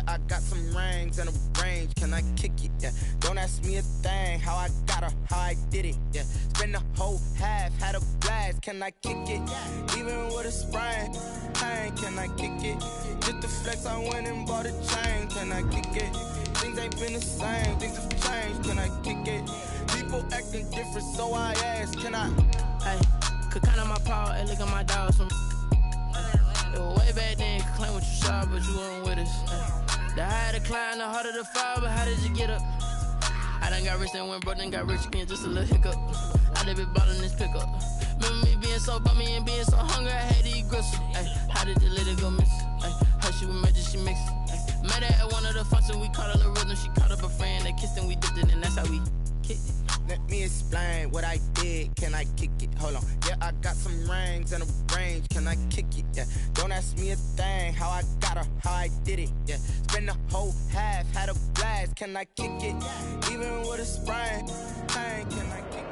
I got some rings and a range. Can I kick it? Yeah. Don't ask me a thing. How I got her, how I did it. Yeah. Spend the whole half, had a blast. Can I kick it? Even with a sprain, pain. Can I kick it? Just the flex, I went and bought a chain. Can I kick it? Things ain't been the same. Things have changed. Can I kick it? People acting different, so I ask. Can I? Hey, could count on my power. Hey, look at my dogs. Way back then, you could claim what you saw, but you weren't with us. The higher the climb, the harder the fall, but how did you get up? I done got rich and went broke, then got rich again, just a little hiccup. I done been ballin' this pickup. Remember me being so bummy and being so hungry, I had to eat gristle. Ay, how did you let it go miss? Ay, how she was magic, she mixed. Met her at one of the functions, we caught a little rhythm, she caught up a friend, they kissed and we dipped it, and that's how we kicked it. Let me explain what I did. Can I kick it? Hold on. Yeah, I got some rings and a range. Can I kick it? Yeah. Don't ask me a thing. How I got her, how I did it. Yeah. Spend the whole half, had a blast. Can I kick it? Even with a sprain, pain. Can I kick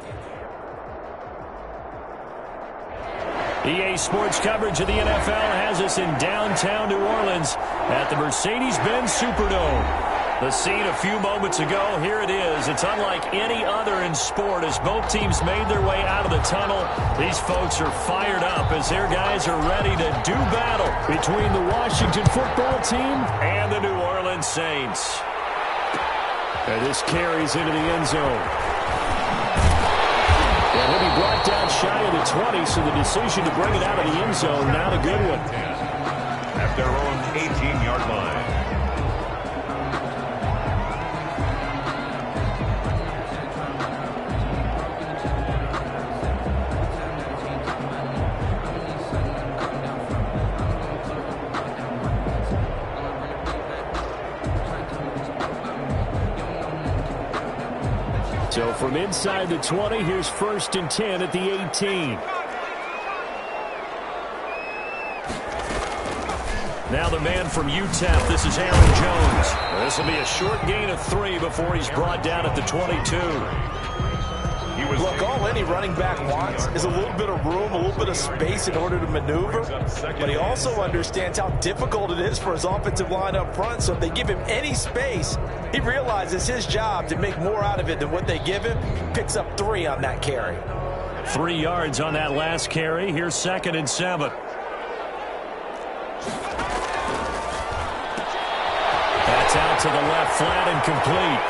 it? EA Sports coverage of the NFL has us in downtown New Orleans at the Mercedes-Benz Superdome. The scene a few moments ago, here it is. It's unlike any other in sport as both teams made their way out of the tunnel. These folks are fired up as their guys are ready to do battle between the Washington football team and the New Orleans Saints. And this carries into the end zone. And he'll be brought down shy of the 20, so the decision to bring it out of the end zone, not a good one. At their own 18-yard line. So from inside the 20, here's 1st and 10 at the 18. Now the man from UTEP, this is Aaron Jones. This will be a short gain of 3 before he's brought down at the 22. Look, all any running back wants is a little bit of room, a little bit of space in order to maneuver. But he also understands how difficult it is for his offensive line up front. So if they give him any space, he realizes his job to make more out of it than what they give him. Picks up 3 on that carry. 3 yards on that last carry. Here's 2nd and 7. That's out to the left, flat and complete.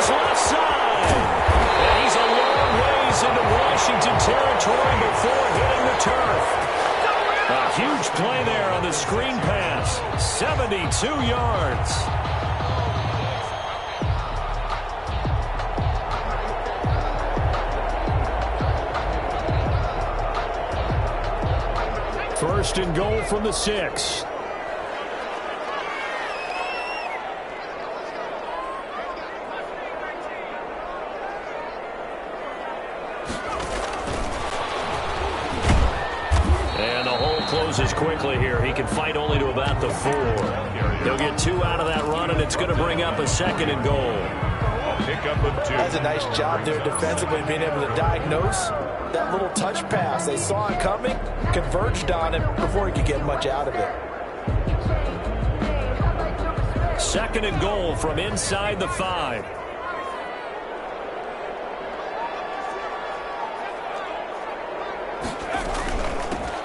Left side. And he's a long ways into Washington territory before hitting the turf. A huge play there on the screen pass. 72 yards. First and goal from the 6. Closes quickly here. He can fight only to about the 4. He'll get 2 out of that run, and it's going to bring up a 2nd and goal. Pick up of 2. That's a nice job there defensively, being able to diagnose that little touch pass. They saw it coming, converged on it before he could get much out of it. 2nd and goal from inside the 5.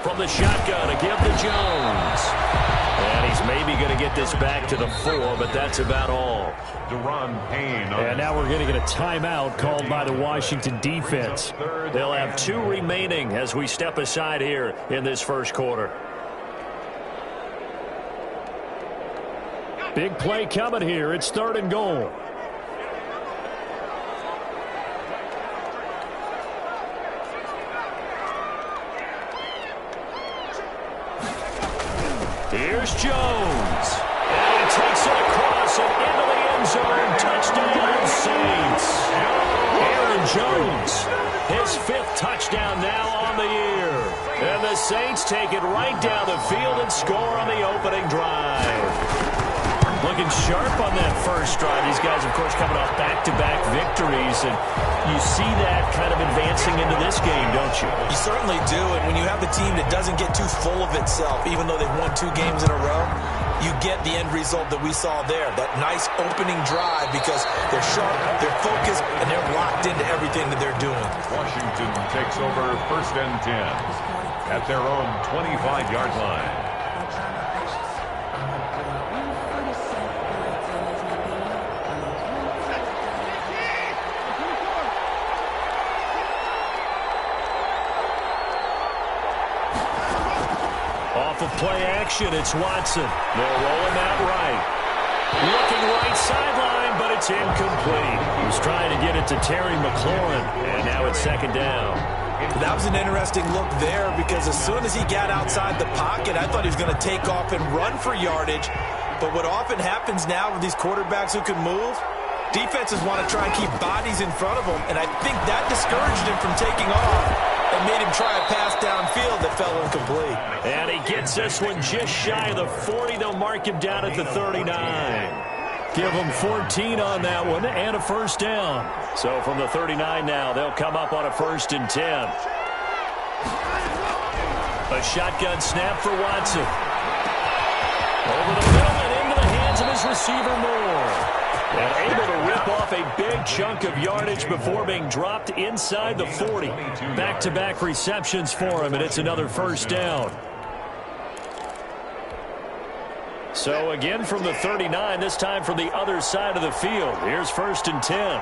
From the shotgun to give to Jones. And he's maybe going to get this back to the 4, but that's about all. And now we're going to get a timeout called by the Washington defense. They'll have 2 remaining as we step aside here in this first quarter. Big play coming here. It's 3rd and goal. Here's Jones. And he takes it across and into the end zone. Touchdown, Saints. Aaron Jones, his 5th touchdown now on the year. And the Saints take it right down the field and score on the opening drive. Looking sharp on that first drive. These guys, of course, coming off back-to-back victories, and you see that kind of advancing into this game, don't you? You certainly do, and when you have a team that doesn't get too full of itself, even though they've won 2 games in a row, you get the end result that we saw there, that nice opening drive, because they're sharp, they're focused, and they're locked into everything that they're doing. Washington takes over 1st and 10 at their own 25-yard line. Off of play action, it's Watson. They'll roll him out right. Looking right sideline, but it's incomplete. He was trying to get it to Terry McLaurin, and now it's 2nd down. That was an interesting look there, because as soon as he got outside the pocket, I thought he was going to take off and run for yardage. But what often happens now with these quarterbacks who can move, defenses want to try and keep bodies in front of them, and I think that discouraged him from taking off and made him try a pass downfield that fell incomplete. And he gets this one just shy of the 40. They'll mark him down at the 39. Give him 14 on that one and a 1st down. So from the 39 now, they'll come up on a 1st and 10. A shotgun snap for Watson. Over the middle and into the hands of his receiver Moore. And able to rip off a big chunk of yardage before being dropped inside the 40. Back-to-back receptions for him, and it's another 1st down. So again from the 39, this time from the other side of the field. Here's 1st and 10.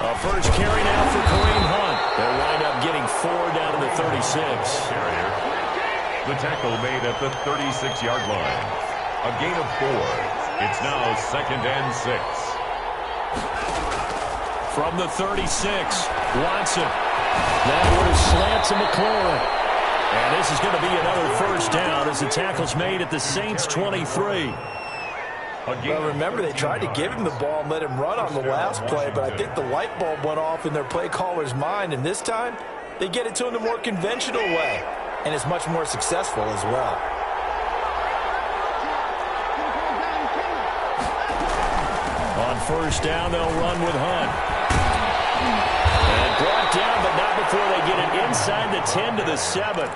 A first carry now for Kareem Hunt. They'll wind up getting 4 down to the 36. The tackle made at the 36-yard line. A gain of 4. It's now 2nd and 6. From the 36, Watson. That one slants to McLaurin. And this is going to be another 1st down as the tackle's made at the Saints' 23. Well, remember, they tried to give him the ball and let him run on the last play, but I think the light bulb went off in their play caller's mind, and this time they get it to him the more conventional way, and it's much more successful as well. On 1st down, they'll run with Hunt. And brought down, but not before they get it inside the 10 to the 7.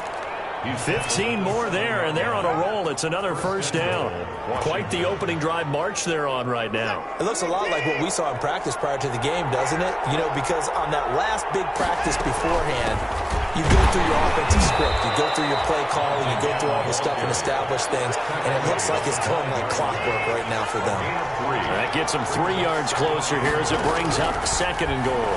15 more there, and they're on a roll. It's another 1st down. Quite the opening drive march they're on right now. It looks a lot like what we saw in practice prior to the game, doesn't it? You know, because on that last big practice beforehand, you go through your offensive script, you go through your play calling, you go through all the stuff and establish things, and it looks like it's going like clockwork right now for them. That gets them 3 yards closer here as it brings up 2nd and goal.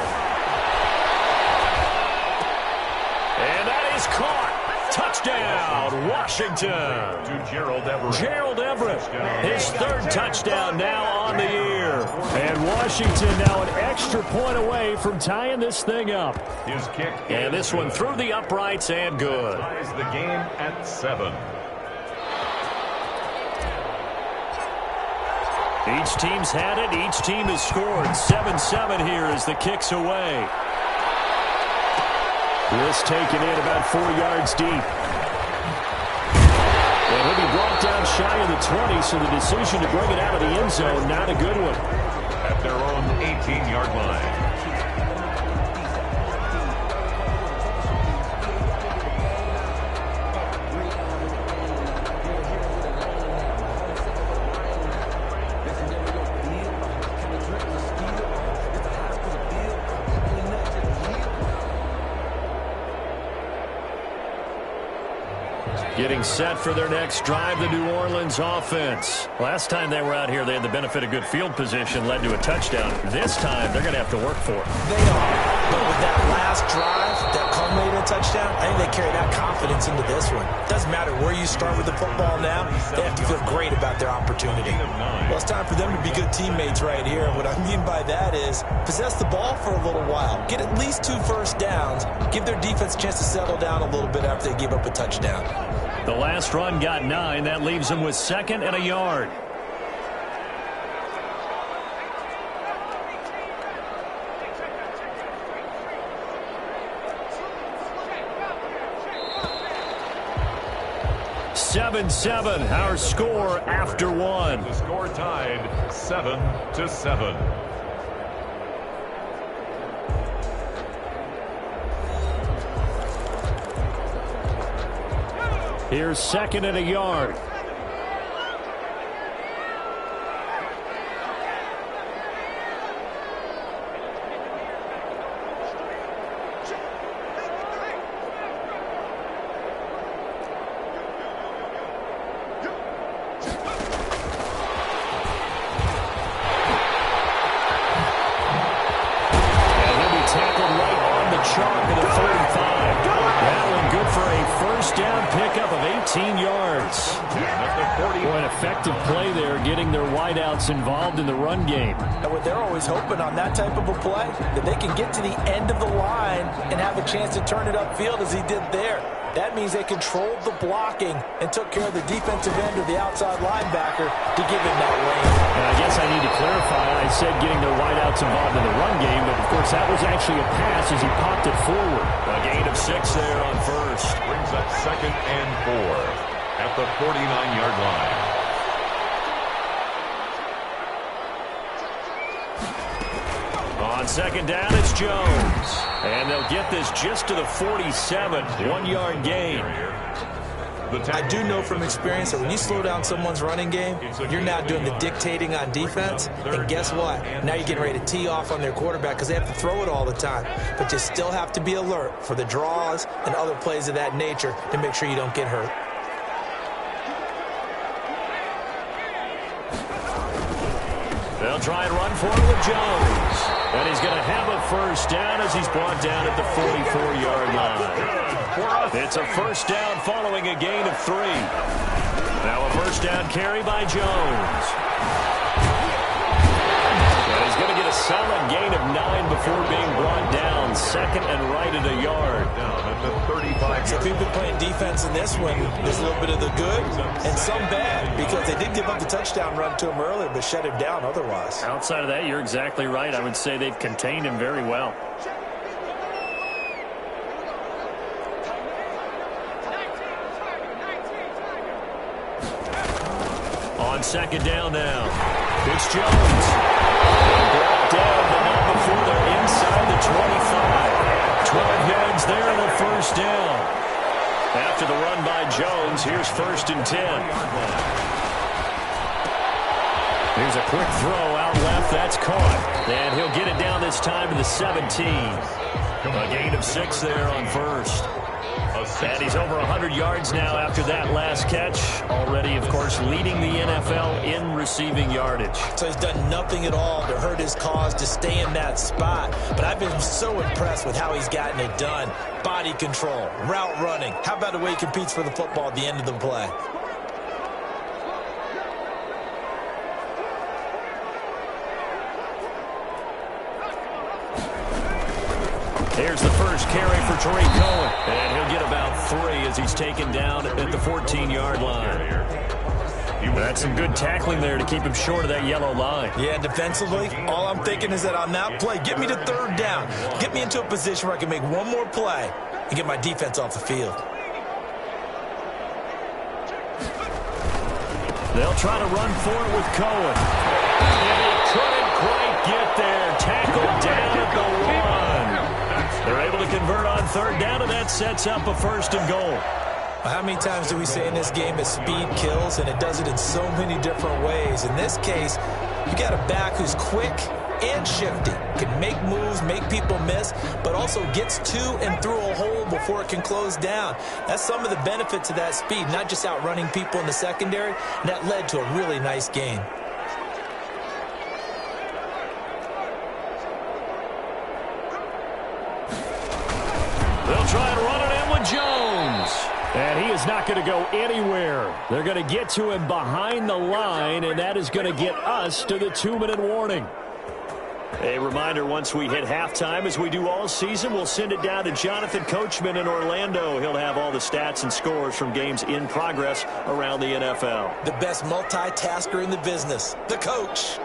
And that is caught. Touchdown, Washington. To Gerald Everett. Gerald Everett, his 3rd touchdown now on the year. And Washington now an extra point away from tying this thing up. His kick. And this one through the uprights and good. Ties the game at 7. Each team's had it. Each team has scored. 7-7 here as the kick's away. This taken in about 4 yards deep. And he'll be brought down shy of the 20, so the decision to bring it out of the end zone, not a good one. At their own 18-yard line. Getting set for their next drive, the New Orleans offense. Last time they were out here, they had the benefit of good field position, led to a touchdown. This time, they're going to have to work for it. They are. But with that last drive that culminated in a touchdown, I think they carry that confidence into this one. Doesn't matter where you start with the football now, they have to feel great about their opportunity. Well, it's time for them to be good teammates right here. What I mean by that is possess the ball for a little while. Get at least 2 first downs. Give their defense a chance to settle down a little bit after they give up a touchdown. The last run got 9. That leaves them with 2nd and a yard. 7-7, our score after one. The score tied 7-7. Here's second and a yard. Involved in the run game. And what they're always hoping on that type of a play, that they can get to the end of the line and have a chance to turn it upfield as he did there. That means they controlled the blocking and took care of the defensive end or the outside linebacker to give him that lane. And I guess I need to clarify. I said getting their wideouts involved in the run game, but of course that was actually a pass as he popped it forward. A gain of 6 there on first. Brings up 2nd and 4 at the 49-yard line. On second down, it's Jones. And they'll get this just to the 47, 1-yard gain. I do know from experience that when you slow down someone's running game, you're now doing the dictating on defense. And guess what? Now you're getting ready to tee off on their quarterback because they have to throw it all the time. But you still have to be alert for the draws and other plays of that nature to make sure you don't get hurt. They'll try and run for it with Jones. And he's going to have a first down as he's brought down at the 44-yard line. It's a first down following a gain of 3. Now a first down carry by Jones. And he's going to get a solid gain of 9 before being brought down. Second and right at a yard. Down at the 35. So if you've been playing defense in this one, there's a little bit of the good and some bad because they did give up the touchdown run to him earlier but shut him down otherwise. Outside of that, you're exactly right. I would say they've contained him very well. On second down now, it's Jones. Brought down, but not before they're inside the 25. 12 yards there and a first down. After the run by Jones, here's 1st and 10. Here's a quick throw out left. That's caught. And he'll get it down this time to the 17. A gain of 6 there on first. And he's over 100 yards now after that last catch. Already, of course, leading the NFL in receiving yardage. So he's done nothing at all to hurt his cause to stay in that spot. But I've been so impressed with how he's gotten it done. Body control, route running. How about the way he competes for the football at the end of the play? Here's the first carry for Tariq Cohen. And he'll get about 3 as he's taken down at the 14-yard line. That's some good tackling there to keep him short of that yellow line. Yeah, defensively, all I'm thinking is that on that play, get me to 3rd down. Get me into a position where I can make one more play and get my defense off the field. They'll try to run for it with Cohen. And he couldn't quite get there. Tackled down at the 1. They're able to convert on 3rd down, and that sets up a 1st and goal. How many times do we say in this game that speed kills, and it does it in so many different ways? In this case, you got a back who's quick and shifty, can make moves, make people miss, but also gets to and through a hole before it can close down. That's some of the benefits of that speed, not just outrunning people in the secondary, and that led to a really nice game. They'll try and run it in with Jones. And he is not going to go anywhere. They're going to get to him behind the line, and that is going to get us to the 2-minute warning. A reminder, once we hit halftime, as we do all season, we'll send it down to Jonathan Coachman in Orlando. He'll have all the stats and scores from games in progress around the NFL. The best multitasker in the business, the coach.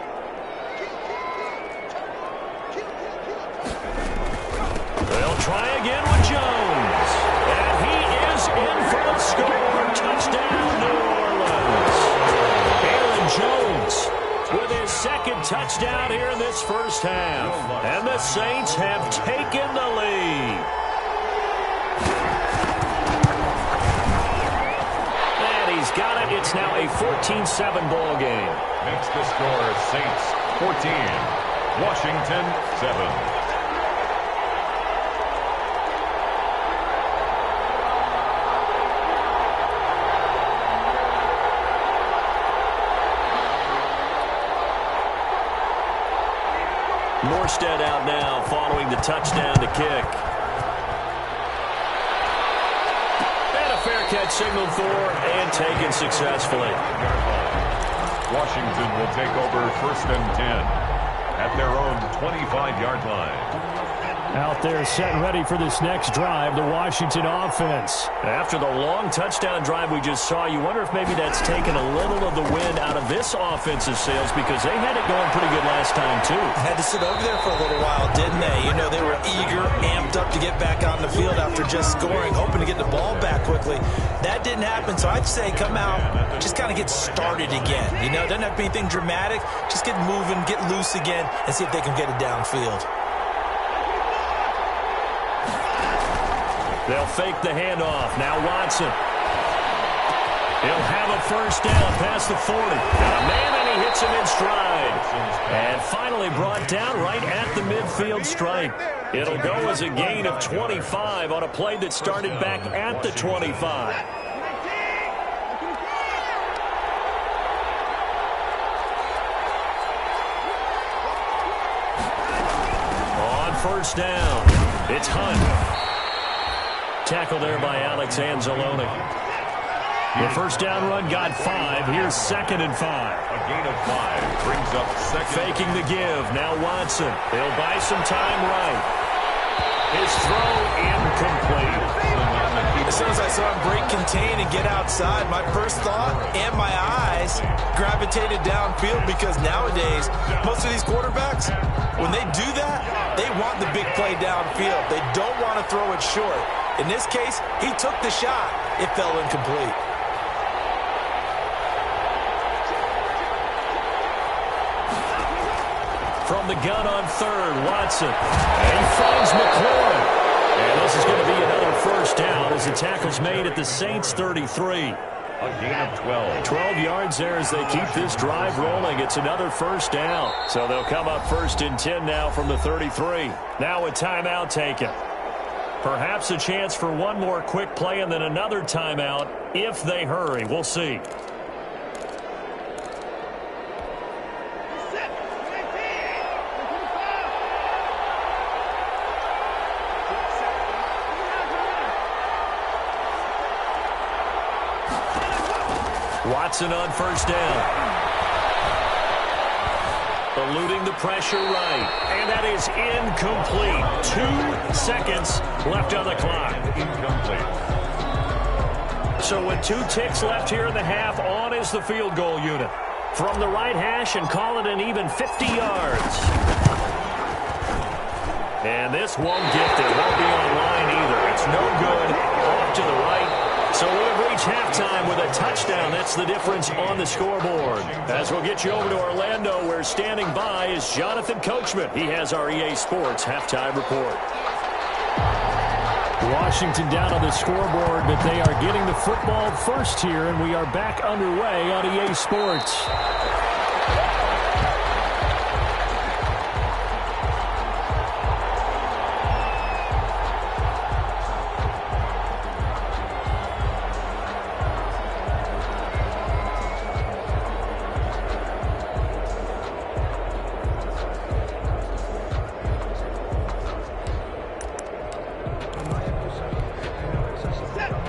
They'll try again with Jones. And he is in for the score. Touchdown, touchdown here in this first half. And the Saints have taken the lead. And he's got it. It's now a 14-7 ball game. Makes the score Saints 14, Washington 7. Morstead out now following the touchdown to kick. And a fair catch signaled for and taken successfully. Washington will take over 1st and 10 at their own 25-yard line. Out there set and ready for this next drive, the Washington offense. After the long touchdown drive we just saw, you wonder if maybe that's taken a little of the wind out of this offensive sails because they had it going pretty good last time, too. Had to sit over there for a little while, didn't they? You know, they were eager, amped up to get back on the field after just scoring, hoping to get the ball back quickly. That didn't happen, so I'd say come out, just kind of get started again. You know, doesn't have to be anything dramatic. Just get moving, get loose again, and see if they can get it downfield. They'll fake the handoff. Now Watson. He'll have a first down past the 40. Got a man, and he hits him in stride. And finally brought down right at the midfield stripe. It'll go as a gain of 25 on a play that started back at the 25. On first down, it's Hunt. Tackle there by Alex Anzalone. The first down run got 5. Here's 2nd and 5. A gain of 5 brings up second. Faking the give. Now Watson. They'll buy some time right. His throw incomplete. As soon as I saw him break contain and get outside, my first thought and my eyes gravitated downfield because nowadays, most of these quarterbacks, when they do that, they want the big play downfield. They don't want to throw it short. In this case, he took the shot. It fell incomplete. From the gun on 3rd, Watson. And he finds McLaurin. And this is going to be another first down as the tackle's made at the Saints 33. A gain of 12. 12 yards there as they keep this drive rolling. It's another first down. So they'll come up 1st and 10 now from the 33. Now a timeout taken. Perhaps a chance for one more quick play and then another timeout if they hurry. We'll see. Watson on first down. Eluding the pressure right. And that is incomplete. 2 seconds left on the clock. Incomplete. So with 2 ticks left here in the half, on is the field goal unit. From the right hash and call it an even 50 yards. And this won't get there. Won't be on line either. It's no good. Off to the right. So we'll reach halftime with a touchdown. That's the difference on the scoreboard. As we'll get you over to Orlando, where standing by is Jonathan Coachman. He has our EA Sports halftime report. Washington down on the scoreboard, but they are getting the football first here, and we are back underway on EA Sports.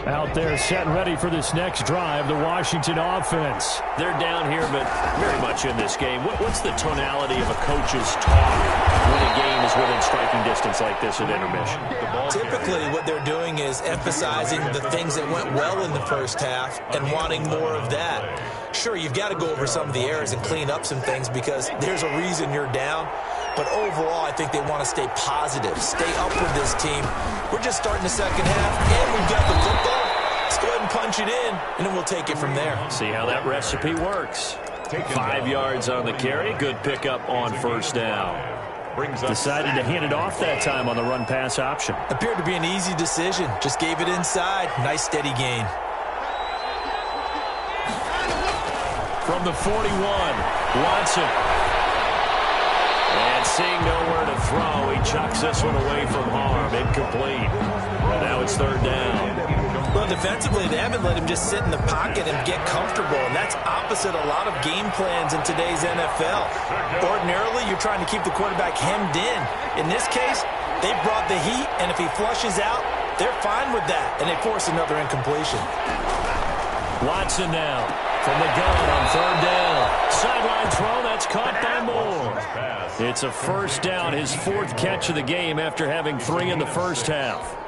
Out there set and ready for this next drive, the Washington offense. They're down here, but very much in this game. What's the tonality of a coach's talk when a game is within striking distance like this at intermission? Typically, what they're doing is emphasizing the things that went well in the first half and wanting more of that. Sure, you've got to go over some of the errors and clean up some things because there's a reason you're down. But overall, I think they want to stay positive, stay up with this team. We're just starting the second half, and we've got the football. Let's go ahead and punch it in, and then we'll take it from there. See how that recipe works. 5 yards on the carry. Good pickup on first down. Decided to hand it off that time on the run-pass option. Appeared to be an easy decision. Just gave it inside. Nice steady gain. From the 41, Watson. And seeing nowhere to throw, he chucks this one away from harm. Incomplete. And now it's third down. Well, defensively, they haven't let him just sit in the pocket and get comfortable, and that's opposite a lot of game plans in today's NFL. Ordinarily, you're trying to keep the quarterback hemmed in. In this case, they brought the heat, and if he flushes out, they're fine with that, and they force another incompletion. Watson now from the gun on third down. Sideline throw, that's caught by Moore. It's a first down, his 4th catch of the game after having 3 in the first half.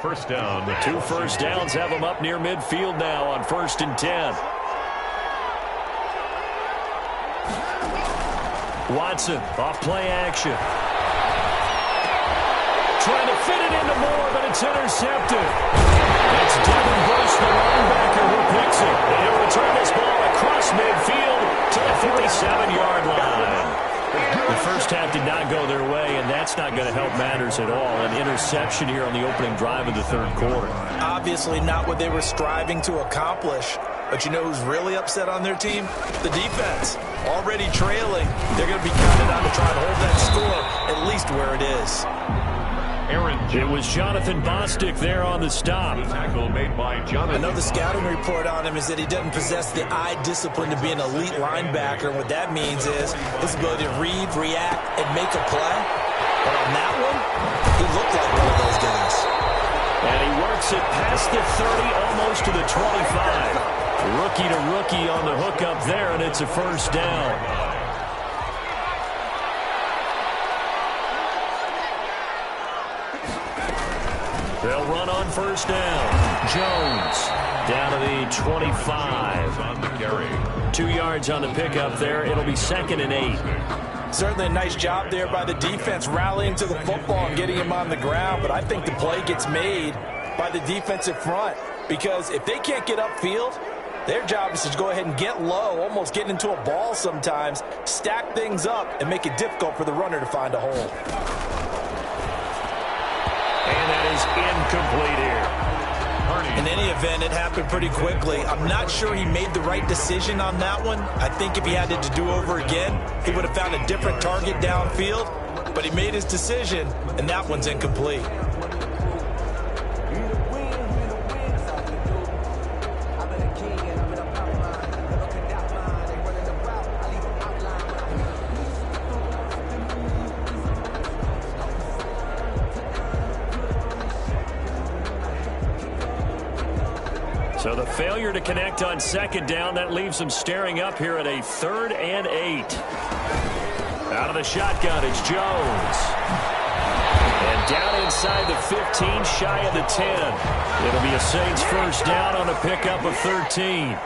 First down. 2 first downs have him up near midfield now on 1st and 10. Watson off play action. Trying to fit it into Moore, but it's intercepted. It's Devin Bush, the linebacker, who picks it. And he'll return this ball across midfield to the 47-yard line. The first half did not go their way, and that's not going to help matters at all. An interception here on the opening drive of the third quarter. Obviously not what they were striving to accomplish. But you know who's really upset on their team? The defense. Already trailing. They're going to be counted on to try and hold that score at least where it is. It was Jonathan Bostic there on the stop. Tackle made by Jonathan. Another scouting report on him is that he doesn't possess the eye discipline to be an elite linebacker. And what that means is his ability to read, react, and make a play. But on that one, he looked like one of those guys. And he works it past the 30, almost to the 25. Rookie to rookie on the hook up there, and it's a first down. They'll run on first down. Jones down to the 25. On the carry. 2 yards on the pickup there. It'll be 2nd and 8. Certainly a nice job there by the defense rallying to the football and getting him on the ground. But I think the play gets made by the defensive front. Because if they can't get upfield, their job is to go ahead and get low, almost get into a ball sometimes, stack things up, and make it difficult for the runner to find a hole. And that is incomplete here. In any event, it happened pretty quickly. I'm not sure he made the right decision on that one. I think if he had it to do over again, he would have found a different target downfield. But he made his decision, and that one's incomplete. So the failure to connect on second down, that leaves them staring up here at a 3rd and 8. Out of the shotgun, it's Jones. And down inside the 15, shy of the 10. It'll be a Saints first down on a pickup of 13.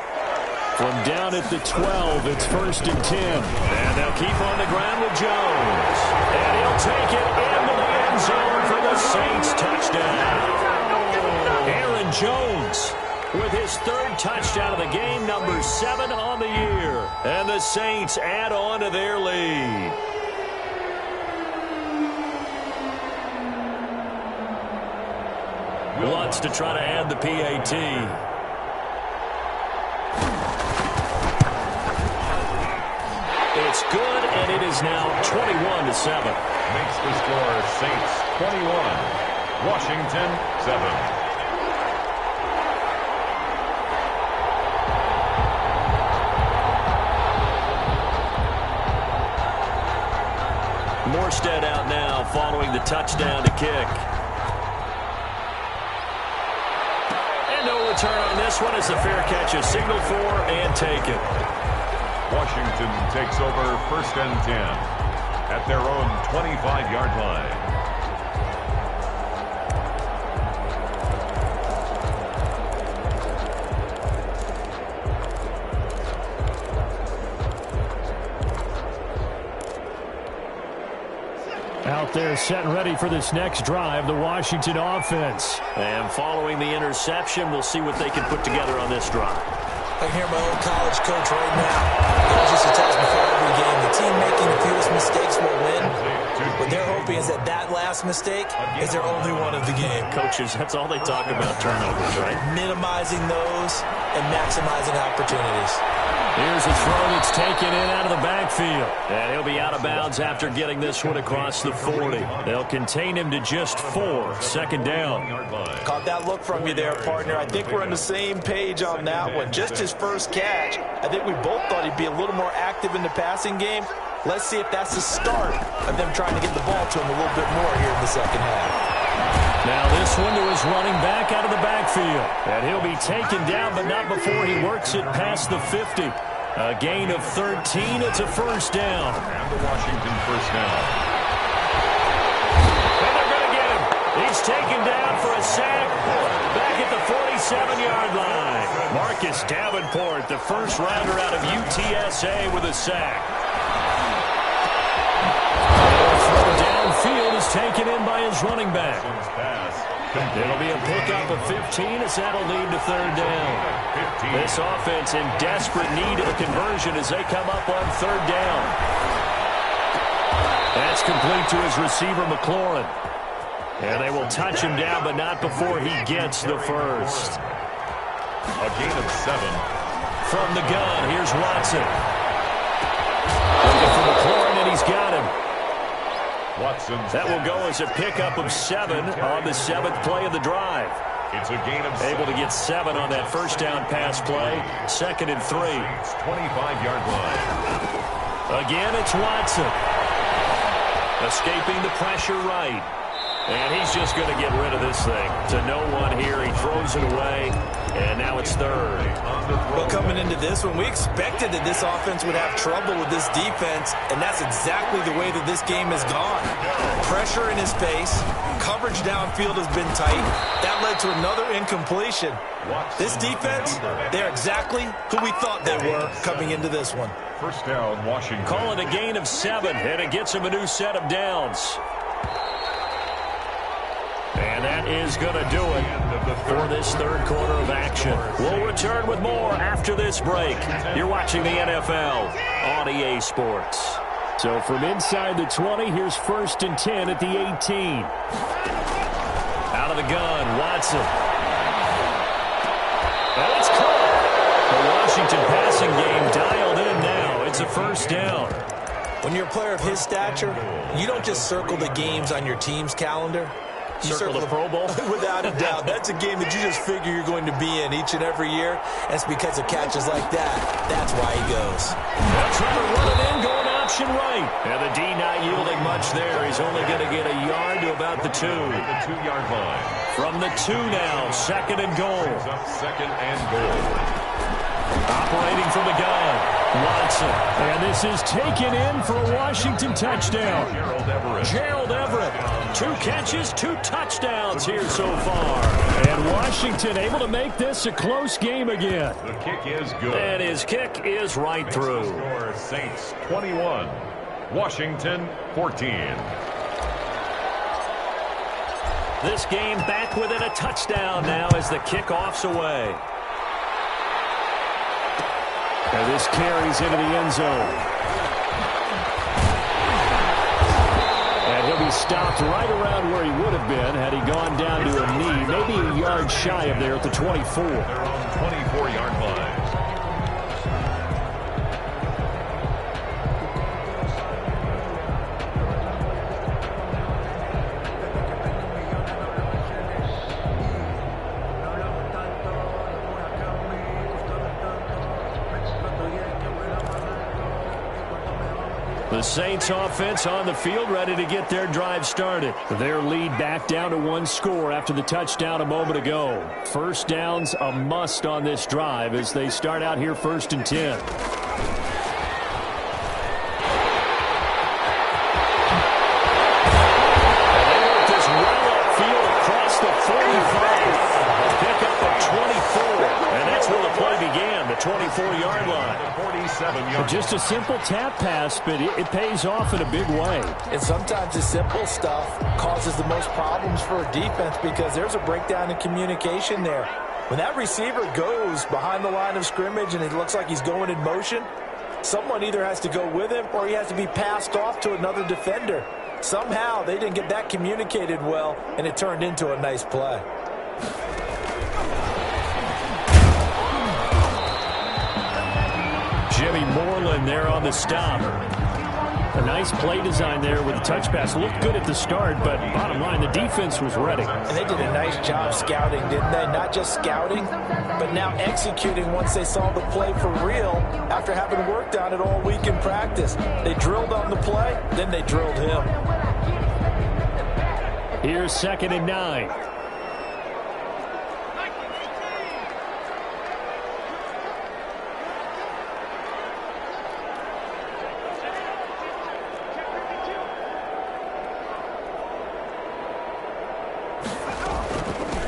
From down at the 12, it's 1st and 10. And they'll keep on the ground with Jones. And he'll take it into the end zone for the Saints touchdown. Aaron Jones with his 3rd touchdown of the game, number 7 on the year. And the Saints add on to their lead. Wants to try to add the PAT. It's good, and it is now 21-7. Makes the score Saints 21, Washington 7. Morstead out now following the touchdown to kick. And no return on this one. It's a fair catch, a signal for and taken. Washington takes over 1st and 10 at their own 25-yard line. Out there set and ready for this next drive, the Washington offense. And following the interception, we'll see what they can put together on this drive. I can hear my old college coach right now. He always used to tell us before every game, the team making the fewest mistakes will win. What they're hoping is that that last mistake is their only one of the game. Coaches, that's all they talk about, turnovers, right? Minimizing those and maximizing opportunities. Here's a throw that's taken in out of the backfield. And he'll be out of bounds after getting this one across the 40. They'll contain him to just 4. Second down. Caught that look from you there, partner. I think we're on the same page on that one. Just his first catch. I think we both thought he'd be a little more active in the passing game. Let's see if that's the start of them trying to get the ball to him a little bit more here in the second half. Now this one to his running back out of the backfield. And he'll be taken down, but not before he works it past the 50. A gain of 13. It's a first down. And the Washington first down. And they're going to get him. He's taken down for a sack back at the 47-yard line. Marcus Davenport, the first rounder out of UTSA with a sack. Downfield is taken in by his running back. It'll be a pickup of 15 as that'll lead to third down. This offense in desperate need of a conversion as they come up on third down. That's complete to his receiver, McLaurin. And they will touch him down, but not before he gets the first. A gain of 7. From the gun, here's Watson. Looking for McLaurin, and he's got him. That will go as a pickup of 7 on the 7th play of the drive. It's a gain of 7. Able to get 7 on that first down pass play. 2nd and 3. 25-yard line. Again, it's Watson. Escaping the pressure right. And he's just going to get rid of this thing. To no one here. He throws it away. And now it's third. Well, coming into this one, we expected that this offense would have trouble with this defense, and that's exactly the way that this game has gone. Pressure in his face. Coverage downfield has been tight. That led to another incompletion. This defense, they're exactly who we thought they were coming into this one. First down, Washington. Call it a gain of 7, and it gets him a new set of downs. And that is going to do it for this third quarter of action. We'll return with more after this break. You're watching the NFL on EA Sports. So from inside the 20, here's 1st and 10 at the 18. Out of the gun, Watson. And it's caught. The Washington passing game dialed in now. It's a first down. When you're a player of his stature, you don't just circle the games on your team's calendar. You circle the Pro Bowl? Without a doubt. That's a game that you just figure you're going to be in each and every year. And it's because of catches like that. That's why he goes. Trevor running in, going option right. And the D not yielding much there. He's only going to get a yard to about the 2. The 2-yard line. From the 2 now, 2nd and goal. Second and goal. Operating from the gun, Watson. And this is taken in for a Washington touchdown. Gerald Everett. 2 catches, 2 touchdowns here so far. And Washington able to make this a close game again. The kick is good. And his kick is right through. Score, Saints 21, Washington 14. This game back within a touchdown now as the kickoff's away. And this carries into the end zone. And he'll be stopped right around where he would have been had he gone down to a knee, maybe a yard shy of there at the 24. They're on the 24-yard line. The Saints offense on the field ready to get their drive started. Their lead back down to 1 score after the touchdown a moment ago. First down's a must on this drive as they start out here 1st and 10. And they work this well upfield across the 45. Pick up a 24. And that's where the play began, the 24-yard line. Just a simple tap pass, but it pays off in a big way. And sometimes the simple stuff causes the most problems for a defense because there's a breakdown in communication there. When that receiver goes behind the line of scrimmage and it looks like he's going in motion, someone either has to go with him or he has to be passed off to another defender. Somehow they didn't get that communicated well, and it turned into a nice play. Jimmy Moreland there on the stop. A nice play design there with the touch pass. Looked good at the start, but bottom line, the defense was ready. And they did a nice job scouting, didn't they? Not just scouting, but now executing once they saw the play for real after having worked on it all week in practice. They drilled on the play, then they drilled him. Here's 2nd and 9.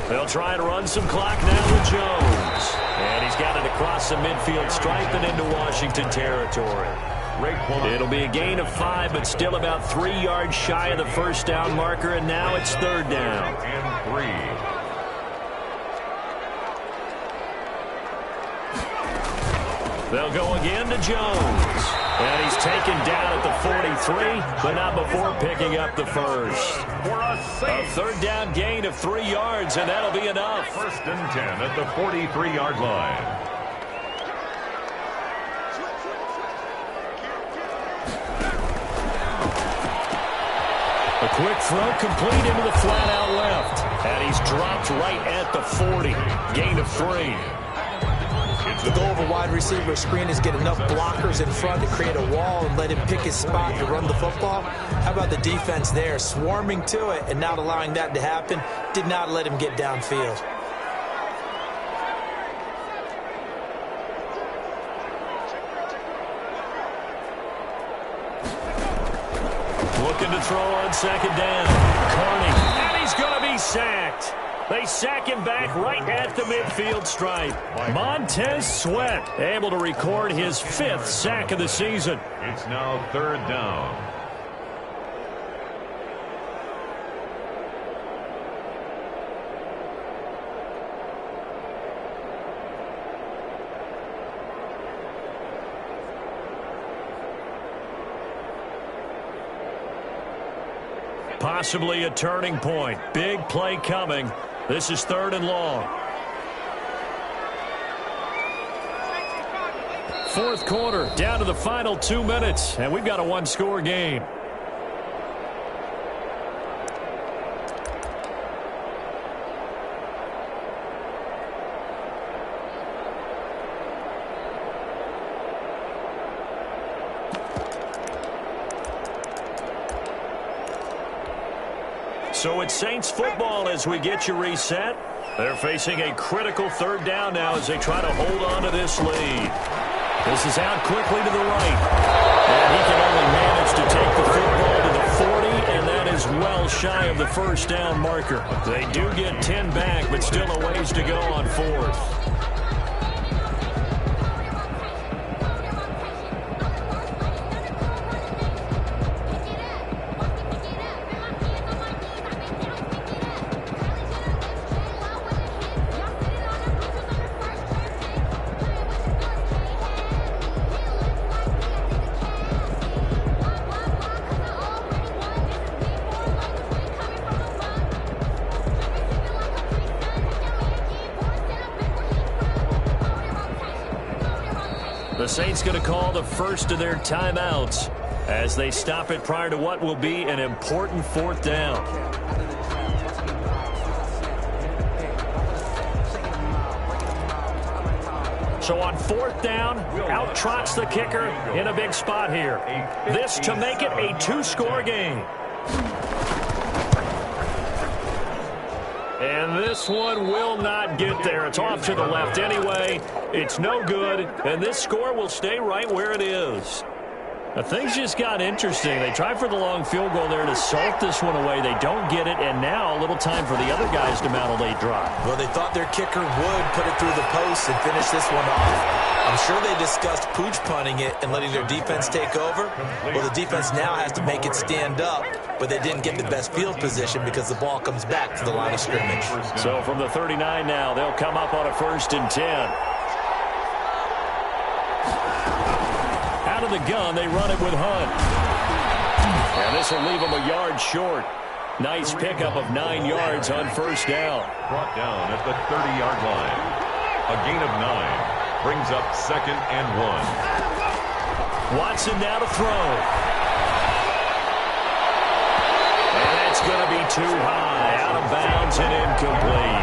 They'll try and run some clock now with Jones. And he's got it across the midfield stripe and into Washington territory. It'll be a gain of 5, but still about 3 yards shy of the first down marker, and now it's 3rd down. And 3. They'll go again to Jones. And he's taken down at the 43, but not before picking up the first. A 3rd down gain of 3 yards, and that'll be enough. 1st and 10 at the 43-yard line. A quick throw complete into the flat out left. And he's dropped right at the 40. Gain of 3. The goal of a wide receiver screen is get enough blockers in front to create a wall and let him pick his spot to run the football. How about the defense there, swarming to it and not allowing that to happen? Did not let him get downfield. Looking to throw on 2nd down. Carney, and he's going to be sacked. They sack him back right at the midfield stripe. Montez Sweat able to record his 5th sack of the season. It's now 3rd down. Possibly a turning point. Big play coming. This is 3rd and long. 4th quarter, down to the final 2 minutes, and we've got a 1-score game. So it's Saints football as we get you reset. They're facing a critical 3rd down now as they try to hold on to this lead. This is out quickly to the right. And he can only manage to take the football to the 40, and that is well shy of the first down marker. They do get 10 back, but still a ways to go on 4th. The Saints going to call the first of their timeouts as they stop it prior to what will be an important 4th down. So on 4th down, out trots the kicker in a big spot here. This to make it a 2-score game. And this one will not get there. It's off to the left anyway. It's no good, and this score will stay right where it is. Now, things just got interesting. They tried for the long field goal there to salt this one away. They don't get it, and now a little time for the other guys to mount a late drive. Well, they thought their kicker would put it through the post and finish this one off. I'm sure they they discussed pooch punting it and letting their defense take over. Well, the defense now has to make it stand up, but they didn't get the best field position because the ball comes back to the line of scrimmage. So from the 39 now, they'll come up on a 1st and 10. Out of the gun, they run it with Hunt. And this will leave them a yard short. Nice pickup of 9 yards on 1st down. Brought down at the 30-yard line. A gain of 9 brings up 2nd and 1. Watson now to throw. And that's going to be too high. Out of bounds and incomplete.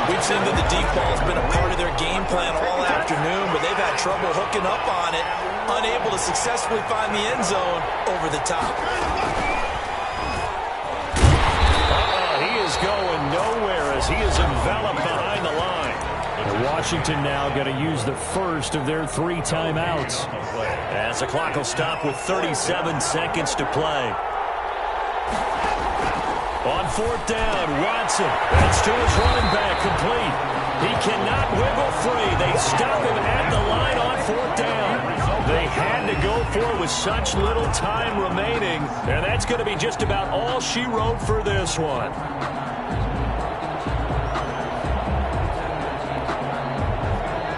We've seen that the deep ball's been a part of their game plan all afternoon, but they've had trouble hooking up on it, unable to successfully find the end zone over the top. He is going nowhere as he is enveloped behind the line. And Washington now going to use the first of their 3 timeouts. As the clock will stop with 37 seconds to play. On 4th down, Watson. That's to his running back, complete. He cannot wiggle free. They stop him at the line on 4th down. They had to go for it with such little time remaining, and that's going to be just about all she wrote for this one.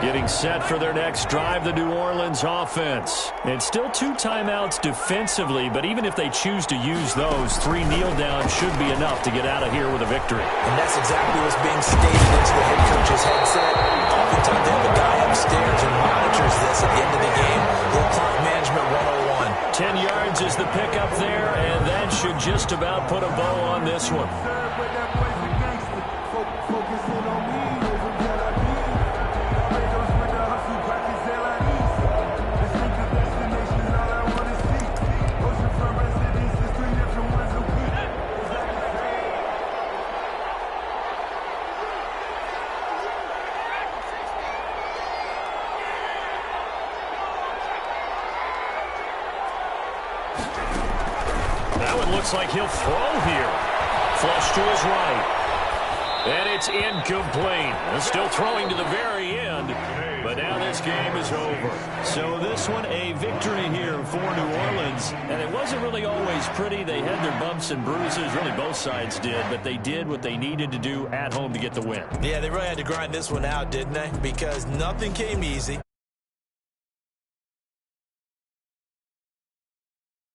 Getting set for their next drive, the New Orleans offense. And still 2 timeouts defensively, but even if they choose to use those, 3 kneel downs should be enough to get out of here with a victory. And that's exactly what's being stated into the head coach's headset. Oftentimes they have a guy upstairs who monitors this at the end of the game. Little clock management 101. 10 yards is the pickup there, and that should just about put a bow on this one. Looks like he'll throw here. Flush to his right. And it's incomplete. Still throwing to the very end. But now this game is over. So this one, a victory here for New Orleans. And it wasn't really always pretty. They had their bumps and bruises. Really, both sides did. But they did what they needed to do at home to get the win. Yeah, they really had to grind this one out, didn't they? Because nothing came easy.